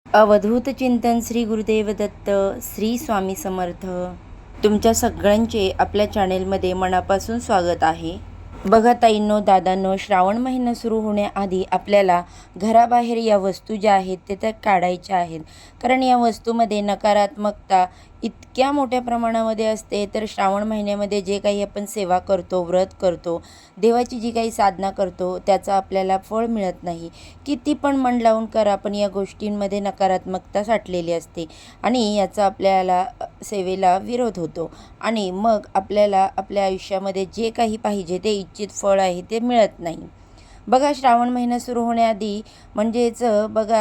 अवधूत चिंतन श्री गुरुदेव दत्त श्री स्वामी समर्थ. तुमच्या सगळ्यांचे आपल्या चॅनेलमध्ये मनापासून स्वागत आहे. बघा ताईंनो, दादांनो, श्रावण महिना सुरू होण्याआधी आपल्याला घराबाहेर या वस्तू ज्या आहेत ते त्या काढायच्या आहेत. कारण या वस्तूमध्ये नकारात्मकता इतक्या मोठ्या प्रमाणामध्ये असते. तर श्रावण महिन्यामध्ये जे काही आपण सेवा करतो, व्रत करतो, देवाची जी काही साधना करतो, त्याचं आपल्याला फळ मिळत नाही. किती पण मन लावून करा, पण या गोष्टींमध्ये नकारात्मकता साठलेली असते आणि याचा आपल्याला सेवेला विरोध होतो आणि मग आपल्याला आपल्या आयुष्यामध्ये जे काही पाहिजे ते इच्छित फळ आहे ते मिळत नाही. बघा, श्रावण महिना सुरू होण्याआधी म्हणजेच बघा,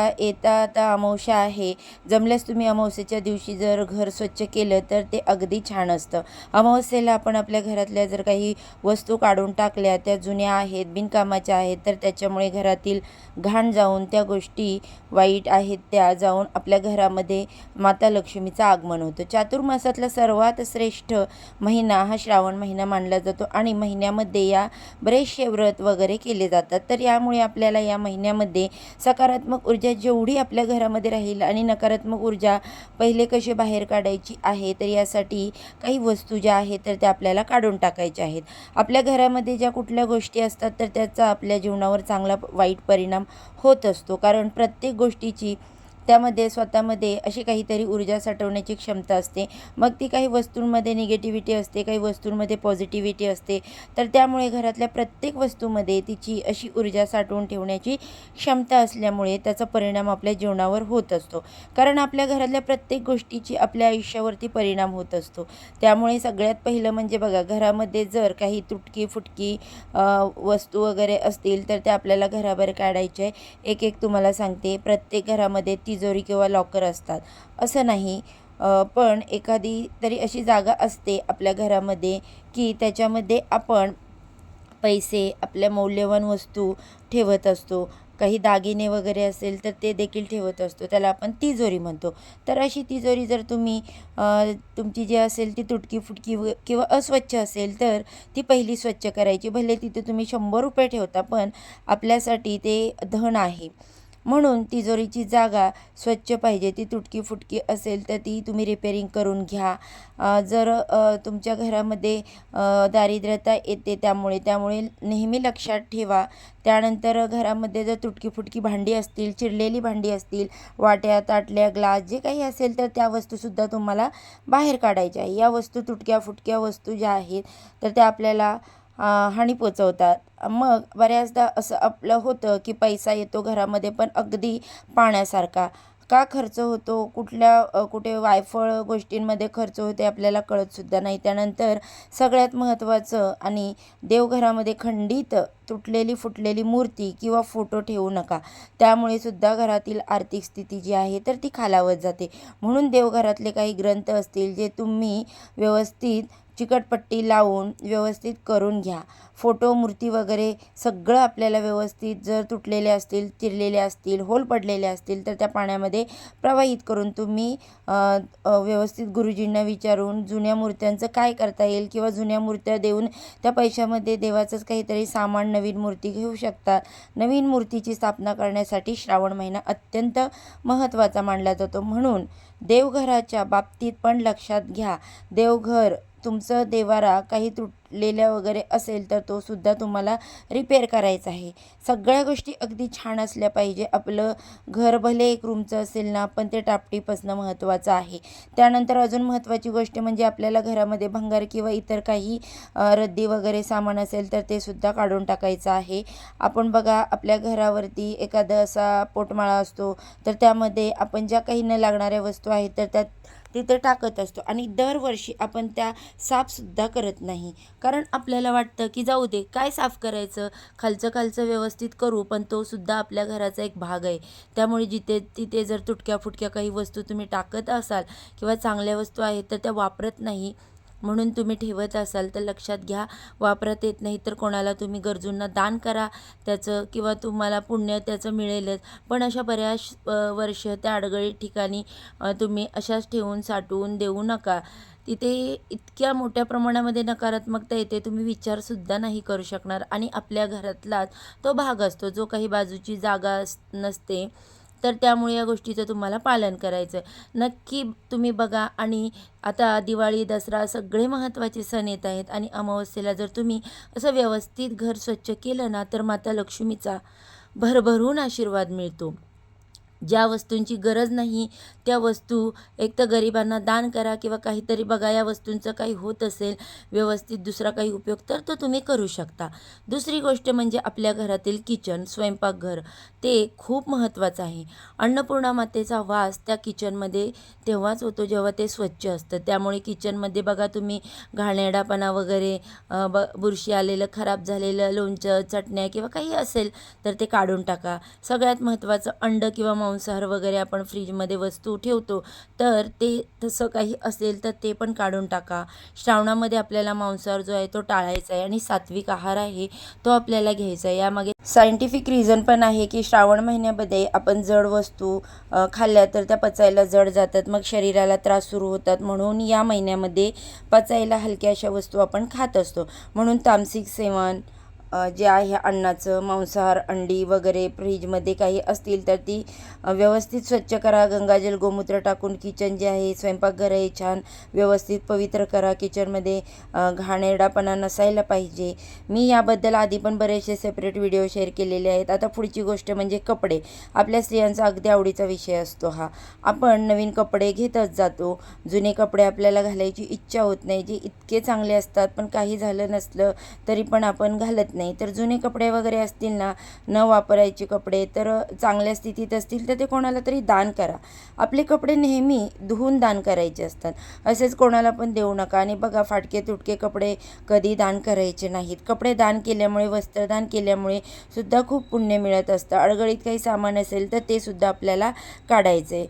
आता अमावस्या आहे. जमल्यास तुम्ही अमावस्येच्या दिवशी जर घर स्वच्छ केलं तर ते अगदी छान असतं. अमावस्येला आपण आपल्या घरातल्या जर काही वस्तू काढून टाकल्या, त्या जुन्या आहेत, बिनकामाच्या आहेत, तर त्याच्यामुळे घरातील घाण जाऊन त्या गोष्टी वाईट आहेत त्या जाऊन आपल्या घरामध्ये माता लक्ष्मीचं आगमन होतं. चातुर्मासातला सर्वात श्रेष्ठ महिना हा श्रावण महिना मानला जातो आणि महिन्यामध्ये या बरेचसे व्रत वगैरे केले जातात. तर यामुळे आपल्याला या महिन्यामध्ये सकारात्मक ऊर्जा जेवढी आपल्या घरामध्ये राहील आणि नकारात्मक ऊर्जा पहिले कशी बाहेर काढायची आहे, तर यासाठी काही वस्तू ज्या आहेत तर त्या आपल्याला काढून टाकायच्या आहेत. आपल्या घरामध्ये ज्या कुठल्या गोष्टी असतात तर त्याचा आपल्या जीवनावर चांगला वाईट परिणाम होत असतो. कारण प्रत्येक गोष्टीची त्यामध्ये स्वतःमध्ये अशी काहीतरी ऊर्जा साठवण्याची क्षमता असते. मग ती काही वस्तूंमध्ये निगेटिव्हिटी असते, काही वस्तूंमध्ये पॉझिटिव्हिटी असते. तर त्यामुळे घरातल्या प्रत्येक वस्तूमध्ये तिची अशी ऊर्जा साठवून ठेवण्याची क्षमता असल्यामुळे त्याचा परिणाम आपल्या जीवनावर होत असतो. कारण आपल्या घरातल्या प्रत्येक गोष्टीची आपल्या आयुष्यावरती परिणाम होत असतो. त्यामुळे सगळ्यात पहिलं म्हणजे बघा, घरामध्ये जर काही तुटकी फुटकी वस्तू वगैरे असतील तर त्या आपल्याला घराबाहेर काढायचे आहे. एक तुम्हाला सांगते, प्रत्येक घरामध्ये तिजोरी किंवा लॉकर असतात असं नाही, पण एखादी तरी अशी जागा असते आपल्या घरामध्ये की त्याच्यामध्ये आपण पैसे, आपल्या मौल्यवान वस्तू ठेवत असतो. काही दागिने वगैरे असेल तर ते देखील ठेवत असतो. त्याला आपण तिजोरी म्हणतो. तर अशी तिजोरी जर तुम्ही तुमची जी असेल ती तुटकी फुटकी किंवा अस्वच्छ असेल तर ती पहिली स्वच्छ करायची. भले तिथे तुम्ही ₹100 ठेवता, पण आपल्यासाठी ते धन आहे. म्हणून तिजोरीची जागा स्वच्छ पाहिजे. ती तुटकी फुटकी असेल तर ती तुम्ही रिपेअरिंग करून घ्या. जर तुमच्या घरामध्ये दारिद्र्यता येते त्यामुळे नेहमी लक्षात ठेवा. त्यानंतर घरामध्ये जर तुटकी फुटकी भांडी असतील, चिरलेली भांडी असतील, वाट्या, ताटल्या, ग्लास जे काही असेल तर त्या वस्तूसुद्धा तुम्हाला बाहेर काढायच्या आहे. या वस्तू, तुटक्या फुटक्या वस्तू ज्या आहेत तर त्या आपल्याला हानी पोचवतात. मग बऱ्याचदा असं आपलं होतं की पैसा येतो घरामध्ये, पण अगदी पाण्यासारखा का खर्च होतो, कुठे वायफळ गोष्टींमध्ये खर्च होते आपल्याला कळतसुद्धा नाही. त्यानंतर सगळ्यात महत्त्वाचं, आणि देवघरामध्ये खंडित तुटलेली फुटलेली मूर्ती किंवा फोटो ठेवू नका. त्यामुळे सुद्धा घरातील आर्थिक स्थिती जी आहे तर ती खालावत जाते. म्हणून देवघरातले काही ग्रंथ असतील जे तुम्ही व्यवस्थित चिकटपट्टी लावून व्यवस्थित करून घ्या. फोटो, मूर्ती वगैरे सगळं आपल्याला व्यवस्थित, जर तुटलेले असतील, चिरलेले असतील, होल पडलेले असतील तर त्या पाण्यामध्ये प्रवाहित करून तुम्ही व्यवस्थित गुरुजींना विचारून जुन्या मूर्त्यांचं काय करता येईल किंवा जुन्या मूर्त्या देऊन त्या पैशामध्ये देवाचंच काहीतरी सामान, नवीन मूर्ती घेऊ शकता. नवीन मूर्तीची स्थापना करण्यासाठी श्रावण महिना अत्यंत महत्त्वाचा मानला जातो. म्हणून देवघराच्या बाबतीत पण लक्षात घ्या. देवघर तुमचं देवारा काही तुटलेल्या वगैरे असेल तर तो सुद्धा तुम्हाला रिपेअर करायचा आहे. सगळ्या गोष्टी अगदी छान असल्या पाहिजे. आपलं घर भले एक रूमचं असेल ना, पण ते टापटीप असणं महत्त्वाचं आहे. त्यानंतर अजून महत्त्वाची गोष्ट म्हणजे आपल्याला घरामध्ये भंगार किंवा इतर काही रद्दी वगैरे सामान असेल तर ते सुद्धा काढून टाकायचं आहे. आपण बघा, आपल्या घरावरती एखादा असा पोटमाळा असतो तर त्यामध्ये आपण ज्या काही न लागणाऱ्या वस्तू आहेत तर त्या तिथे टाकत असतो आणि दरवर्षी आपण त्या साफसुद्धा करत नाही. कारण आपल्याला वाटतं की जाऊ दे, काय साफ करायचं, खालचं व्यवस्थित करू, पण तो सुद्धा आपल्या घराचा एक भाग आहे. त्यामुळे तिथे जर तुटक्या फुटक्या काही वस्तू तुम्ही टाकत असाल किंवा चांगल्या वस्तू आहेत तर त्या वापरत नाही म्हणून तुम्ही ठेवत असाल तर लक्षात घ्या, वापरत येत नाही तर कोणाला तुम्ही गरजूंना दान करा त्याचं, किंवा तुम्हाला पुण्य त्याचं मिळेलच. पण अशा बऱ्याच वर्ष त्या अडगळीत ठिकाणी तुम्ही अशाच ठेवून साठवून देऊ नका. तिथे इतक्या मोठ्या प्रमाणामध्ये नकारात्मकता येते, तुम्ही विचारसुद्धा नाही करू शकणार. आणि आपल्या घरातलाच तो भाग असतो जो काही बाजूची जागा नसते तर त्यामुळे या गोष्टीचं तुम्हाला पालन करायचं आहे. नक्की तुम्ही बघा. आणि आता दिवाळी, दसरा सगळे महत्त्वाचे सण येत आहेत आणि अमावस्येला जर तुम्ही असं व्यवस्थित घर स्वच्छ केलं ना, तर माता लक्ष्मीचा भरभरून आशीर्वाद मिळतो. ज्या वस्तूंची गरज नाही त्या वस्तू एक तर गरिबांना दान करा, किंवा काहीतरी बघा या वस्तूंचं काही होत असेल व्यवस्थित दुसरा काही उपयोग तर तो तुम्ही करू शकता. दुसरी गोष्ट म्हणजे आपल्या घरातील किचन, स्वयंपाकघर ते खूप महत्त्वाचं आहे. अन्नपूर्णा मातेचा वास त्या किचनमध्ये तेव्हाच होतो जेव्हा ते स्वच्छ असतं. त्यामुळे किचनमध्ये बघा तुम्ही घाणेरडापणा वगैरे, बुरशी आलेलं, खराब झालेलं लोणचं, चटण्या किंवा काही असेल तर ते काढून टाका. सगळ्यात महत्त्वाचं अंडं किंवा मांसाहार वगैरे आपण फ्रीजमध्ये वस्तू ठेवतो, तर ते तसं काही असेल तर ते पण काढून टाका. श्रावणामध्ये आपल्याला मांसाहार जो आहे तो टाळायचा आहे आणि सात्विक आहार आहे तो आपल्याला घ्यायचा आहे. यामागे सायंटिफिक रिझन पण आहे की श्रावण महिन्यामध्ये आपण जड वस्तू खाल्ल्या तर त्या पचायला जड जातात, मग शरीराला त्रास सुरू होतात. म्हणून या महिन्यामध्ये पचायला हलक्या अशा वस्तू आपण खात असतो. म्हणून तामसिक सेवन जे आहे अन्नाचं, मांसाहार, अंडी वगैरे फ्रीजमध्ये काही असतील तर ती व्यवस्थित स्वच्छ करा. गंगाजल, गोमूत्र टाकून किचन जे आहे, स्वयंपाकघर आहे, छान व्यवस्थित पवित्र करा. किचनमध्ये घाणेरडापणा नसायला पाहिजे. मी याबद्दल आधी पण बरेचसे सेपरेट व्हिडिओ शेअर केलेले आहेत. आता पुढची गोष्ट म्हणजे कपडे. आपल्या स्त्रियांचा अगदी आवडीचा विषय असतो हा. आपण नवीन कपडे घेतच जातो. जुने कपडे आपल्याला घालायची इच्छा होत नाही, जे इतके चांगले असतात पण काही झालं नसलं तरी पण आपण घालत नाही. तर जुने कपडे वगैरे असतील ना, न वापरायचे कपडे तर चांगल्या स्थितीत असतील तर ते कोणाला तरी दान करा. आपले कपडे नेहमी धुवून दान करायचे असतात, असेच कोणाला पण देऊ नका. आणि बघा, फाटके तुटके कपडे कधी दान करायचे नाहीत. कपडे दान केल्यामुळे, वस्त्रदान केल्यामुळे सुद्धा खूप पुण्य मिळत असतं. अडगळीत काही सामान असेल तर ते सुद्धा आपल्याला काढायचं आहे.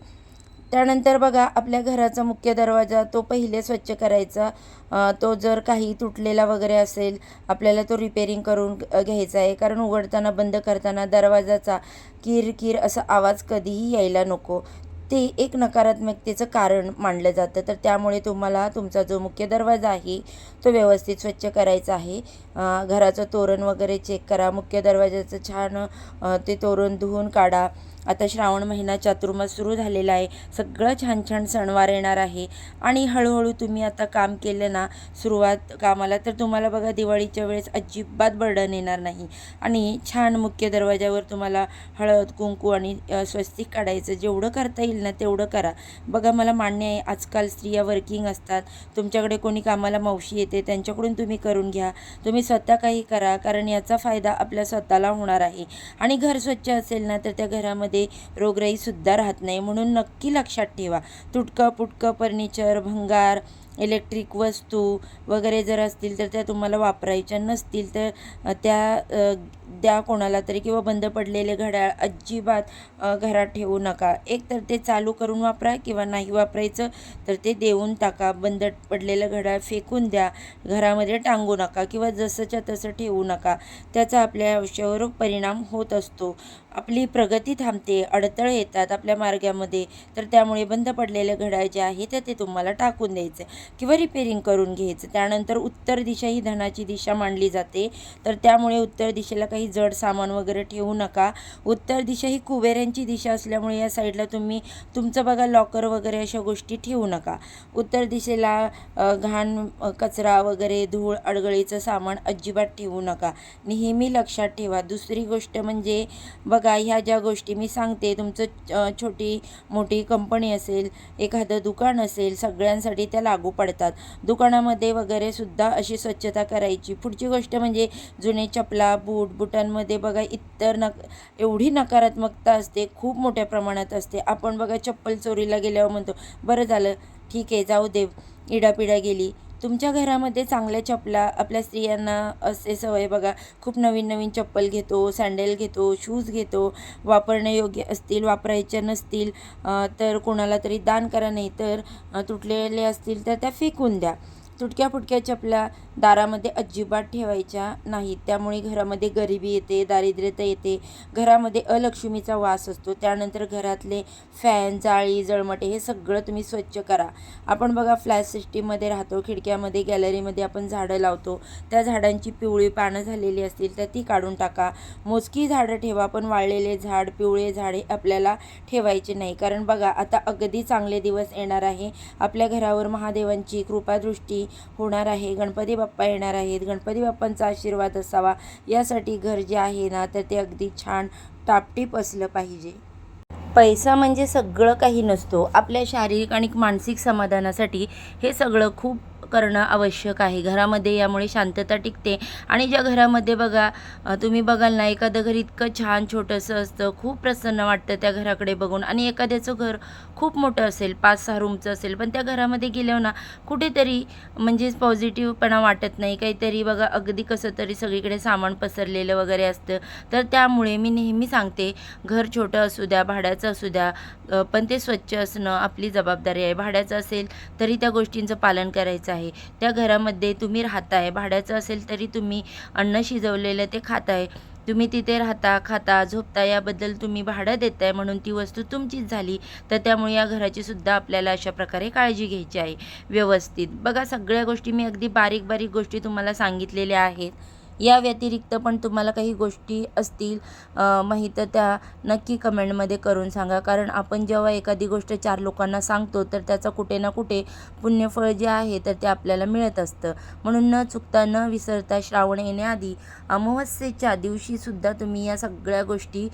त्यानंतर बघा, आपल्या घराचा मुख्य दरवाजा तो पहिले स्वच्छ करायचा. तो जर काही तुटलेला वगैरे असेल आपल्याला तो रिपेरिंग करून घ्यायचा आहे. कारण उघडताना बंद करताना दरवाजाचा किर किर असा आवाज कधीही यायला नको. ते एक नकारात्मकतेचं कारण मानलं जातं. तर त्यामुळे तुम्हाला तुमचा जो मुख्य दरवाजा आहे तो व्यवस्थित स्वच्छ करायचा आहे. घराचं तोरण वगैरे चेक करा. मुख्य दरवाजाचं छान ते तोरण धुवून काढा. आता श्रावण महिना चातुर्मास सुरू झालेला आहे. सगळं छान छान सणवार येणार आहे आणि हळूहळू तुम्ही आता काम केलं ना, सुरुवात कामाला, तर तुम्हाला बघा दिवाळीच्या वेळेस अजिबात बर्डन येणार नाही. आणि छान मुख्य दरवाजावर तुम्हाला हळद, कुंकू आणि स्वस्तिक काढायचं. जेवढं करता येईल ना तेवढं करा. बघा, मला मान्य आहे आजकाल स्त्रिया वर्किंग असतात, तुमच्याकडे कोणी कामाला मावशी येते, त्यांच्याकडून तुम्ही करून घ्या. तुम्ही स्वतः काही करा, कारण याचा फायदा आपल्या स्वतःला होणार आहे. आणि घर स्वच्छ असेल ना तर त्या घरामध्ये रोगराईसुद्धा राहत नाही. म्हणून नक्की लक्षात ठेवा, तुटकं पुटकं फर्निचर, भंगार इलेक्ट्रिक वस्तू वगैरे जर असतील तर त्या तुम्हाला वापरायच्या नसतील तर त्या द्या कोणाला तरी. किंवा बंद पडलेले घड्याळ अजिबात घरात ठेवू नका. एक तर ते चालू करून वापरा, किंवा नाही वापरायचं तर ते देऊन टाका. बंद पडलेलं घड्याळ फेकून द्या, घरामध्ये टांगू नका किंवा जसंच्या तसं ठेवू नका. त्याचा आपल्या आयुष्यावर परिणाम होत असतो. आपली प्रगती थांबते, अडथळे येतात आपल्या मार्गामध्ये. तर त्यामुळे बंद पडलेले घड्याळ जे आहे ते तुम्हाला टाकून द्यायचं किंवा रिपेरिंग करून घ्यायचं. त्यानंतर उत्तर दिशा ही धनाची दिशा मानली जाते, तर त्यामुळे उत्तर दिशेला काही जड सामान वगैरे ठेवू नका. उत्तर दिशा ही कुबेरांची दिशा असल्यामुळे या साईडला तुम्ही तुमचं बघा लॉकर वगैरे अशा गोष्टी ठेवू नका. उत्तर दिशेला घाण, कचरा वगैरे, धूळ, अडगळीचं सामान अजिबात ठेवू नका. नेहमी लक्षात ठेवा. दुसरी गोष्ट म्हणजे बघा, ह्या ज्या गोष्टी मी सांगते, तुमचं छोटी मोठी कंपनी असेल, एखादं दुकान असेल, सगळ्यांसाठी त्या लागू पडतात. दुकानामध्ये वगैरे सुद्धा अशी स्वच्छता करायची. पुढची गोष्ट म्हणजे जुने चपला, बुटांमध्ये बघा एवढी नकारात्मकता असते, खूप मोठ्या प्रमाणात असते. आपण बघा चप्पल चोरीला गेल्यावर म्हणतो बरं झालं, ठीक आहे, जाऊ दे, इडापिडा गेली. तुमच्या घरामध्ये चांगल्या चपला, आपल्या स्त्रियांना असे सवय बघा, खूप नवीन नवीन चप्पल घेतो, सँडल घेतो, शूज घेतो. वापरण्यायोग्य असतील, वापरायच्या नसतील तर कोणाला तरी दान करा, नाही तर तुटलेले असतील तर त्या फेकून द्या. तुटक्या फुटक्या चपल्या दारामध्ये अजिबात ठेवायच्या नाहीत. त्यामुळे घरामध्ये गरिबी येते, दारिद्र्यता येते, घरामध्ये अलक्ष्मीचा वास असतो. त्यानंतर घरातले फॅन, जाळी, जळमटे हे सगळं तुम्ही स्वच्छ करा. आपण बघा फ्लॅट सिस्टीममध्ये राहतो, खिडक्यामध्ये गॅलरीमध्ये आपण झाडं लावतो, त्या झाडांची पिवळी पानं झालेली असतील तर ती काढून टाका. मोजकी झाडं ठेवा, पण वाळलेले झाड, पिवळे झाडे आपल्याला ठेवायचे नाही. कारण बघा आता अगदी चांगले दिवस येणार आहे. आपल्या घरावर महादेवांची कृपादृष्टी होणार आहे. गणपती बाप्पा येणार आहेत. गणपती बाप्पांचा आशीर्वाद असावा यासाठी घर जे आहे ना तर ते अगदी छान टापटीप असलं पाहिजे. पैसा म्हणजे सगळं काही नसतो. आपल्या शारीरिक आणि मानसिक समाधानासाठी हे सगळं खूप करणं आवश्यक आहे. घरामध्ये यामुळे शांतता टिकते. आणि ज्या घरामध्ये बघा तुम्ही बघाल ना, एखादं घर इतकं छान छोटंसं असतं, खूप प्रसन्न वाटतं त्या घराकडे बघून. आणि एखाद्याचं घर खूप मोठं असेल, 5-6 रूमचं असेल, पण त्या घरामध्ये गेल्यावर ना कुठेतरी म्हणजे पॉझिटिव्हपणा वाटत नाही. काहीतरी बघा अगदी कसं तरी सगळीकडे सामान पसरलेलं वगैरे असतं. तर त्यामुळे मी नेहमी सांगते, घर छोटं असू द्या, भाड्याचं असू द्या, पण ते स्वच्छ असणं आपली जबाबदारी आहे. भाड्याचं असेल तरी त्या गोष्टींचं पालन करायचं आहे. त्या घरामध्ये तुम्ही राहताय, भाड्याचं असेल तरी तुम्ही अन्न शिजवलेलं ते खाताय, तुम्ही तिथे राहता, खाता, झोपता, याबद्दल तुम्ही भाडं देताय म्हणून ती वस्तू तुमचीच झाली. तर त्यामुळे या घराची सुद्धा आपल्याला अशा प्रकारे काळजी घ्यायची आहे व्यवस्थित. बघा सगळ्या गोष्टी मी अगदी बारीक बारीक गोष्टी तुम्हाला सांगितलेल्या आहेत. या व्यतिरिक्त पण तुम्हाला काही गोष्टी असतील माहीत तर त्या नक्की कमेंटमध्ये करून सांगा. कारण आपण जेव्हा एखादी गोष्ट 4 लोकांना सांगतो तर त्याचा कुठे ना कुठे पुण्यफळ जे आहे तर ते आपल्याला मिळत असतं. म्हणून न चुकता न विसरता श्रावण येण्याआधी अमावस्येच्या दिवशीसुद्धा तुम्ही या सगळ्या गोष्टी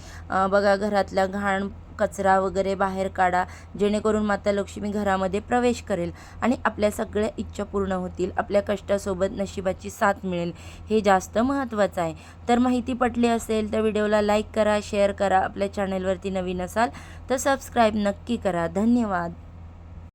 बघा घरातला घाण कचरा वगैरे बाहेर काढा, जेणेकरून माता लक्ष्मी घरामध्ये प्रवेश करेल आणि आपल्या सगळ्या इच्छा पूर्ण होतील. आपल्या कष्टासोबत नशिबाची साथ मिळेल, हे जास्त महत्त्वाचं आहे. तर माहिती पटली असेल तर व्हिडिओला लाईक करा, शेअर करा. आपल्या चॅनलवरती नवीन असाल तर सबस्क्राईब नक्की करा. धन्यवाद.